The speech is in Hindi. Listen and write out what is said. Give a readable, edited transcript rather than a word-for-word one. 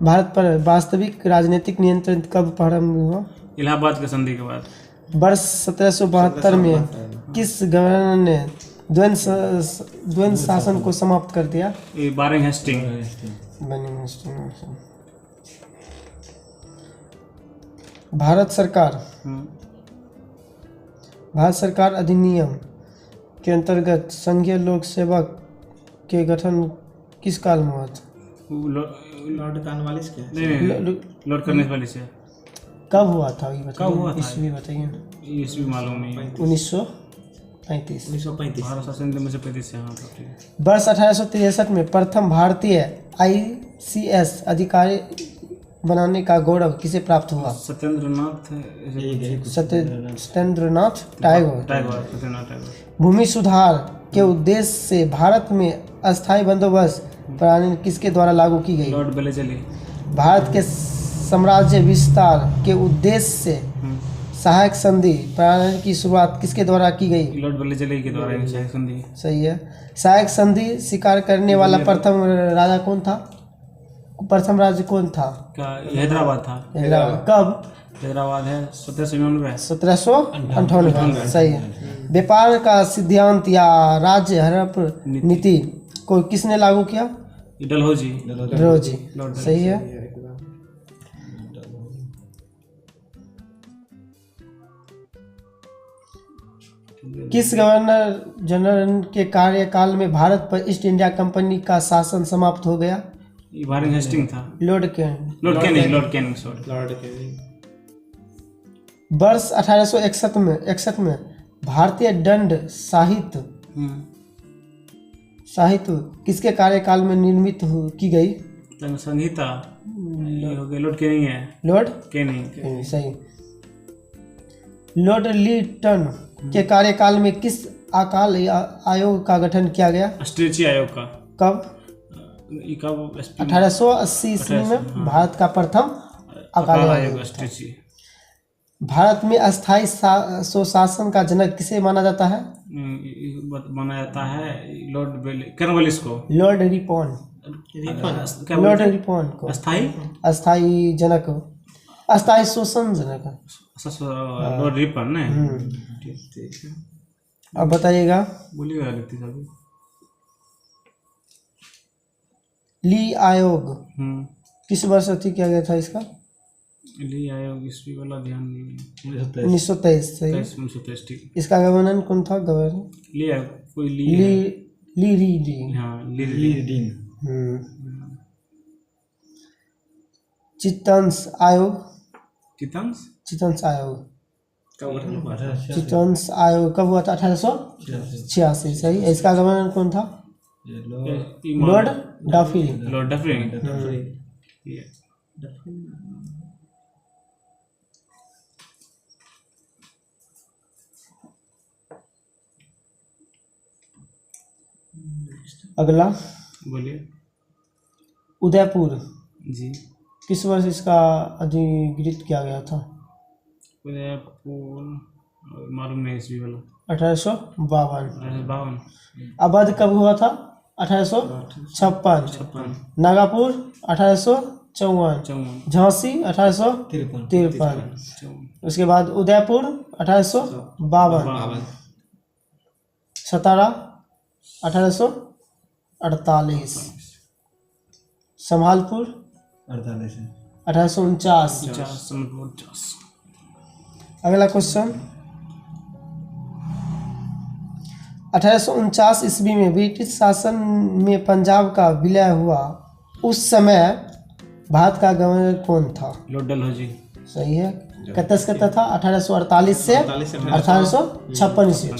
भारत पर वास्तविक राजनीतिक नियंत्रण कब प्रारंभ हुआ? इलाहाबाद के संधि के बाद। वर्ष 1772 में किस गवर्नर ने द्वंद्व शासन को समाप्त कर दिया? ये बारिंग हेस्टिंग। भारत सरकार अधिनियम के अंतर्गत संघीय लोक सेवक के गठन किस काल में हुआ था? लॉर्ड कॉर्नवालिस के लॉर्ड कॉर्नवालिस से। कब हुआ था ये कब हुआ बताइए, था? ईस्वी बताइए। ईस्वी मालूम नहीं। 1935। 1935। भारत शासन में से 35 से। हाँ, ठीक है। वर्ष 1863 में प्रथम भारतीय ICS अधिकारी बनाने का गौरव किसे प्राप्त हुआ? सत्येंद्रनाथ सत्येंद्रनाथ टैगोर। सत्येंद्रनाथ टैगोर। भूमि सुधार के उद्देश्य से भारत में अस्थायी बंदोबस्त प्रणाली किसके द्वारा लागू की गई? Lord Wellesley. भारत के साम्राज्य विस्तार के उद्देश्य से सहायक संधि प्रणाली की शुरुआत किसके द्वारा की गई? लॉर्ड वेलेस्ली के द्वारा सहायक संधि। सही है। सहायक संधि स्वीकार करने वाला प्रथम राजा कौन था? प्रथम राज्य कौन था? क्या हैदराबाद था? कब? हैदराबाद है 1799। 1798। सही है। व्यापार का सिद्धांत या राज्य हड़प नीति को किसने लागू किया? डलहौजी। डलहौजी। सही है। किस गवर्नर जनरल के कार्यकाल में भारत पर ईस्ट इंडिया कंपनी का शासन समाप्त हो गया? ये बारिंग हेस्टिंग था। Lord Canning. वर्ष 1861 में भारतीय दंड साहित्य किसके कार्यकाल में निर्मित की गई? संहिता ये हो गया लॉर्ड कैनिंग है। Lord Canning. सही। लॉर्ड लिटन के कार्यकाल में किस अकाल आयोग का गठन किया गया? स्ट्रेची आयोग का। कब? 1880 ईस्वी में भारत का प्रथम अकाल आयोग। स्ट्रेची। भारत में अस्थायी स्वशासन का जनक किसे माना जाता है? माना जाता है लॉर्ड कॉर्नवालिस को। लॉर्ड रिपन को अस्थायी जनक, अस्थायी शोषण जनक। लॉर्ड रिपन ने। ठीक है। अब बताइएगा। बोलिएगा लिखती साहब। ली आयोग किस वर्ष किया गया था इसका? ली आयोग ईस्वी वाला ध्यान नहीं। 1923। सही। 1923। ठीक। इसका गवर्नर कौन था? गवर्नर ली आयोग कोई ली चितंस आयोग कब हुआ था? 1886। सही। इसका गवर्नर कौन था? Lord Dufferin. अगला बोलिए। उदयपुर जी किस वर्ष इसका अधिकृत किया गया था? उदयपुर मालूम नहीं ईस्वी वाला। 1852। अवध कब हुआ था? 1856। नागपुर 1854। झांसी 1853। उसके बाद उदयपुर 1852। सतारा 1848। संभालपुर 1849। अगला क्वेश्चन। 1849 ईस्वी में ब्रिटिश शासन में पंजाब का विलय हुआ। उस समय भारत का गवर्नर कौन था? लॉर्ड डलहौजी। सही है। कब तक था? 1848 से 1856 ईस्वी।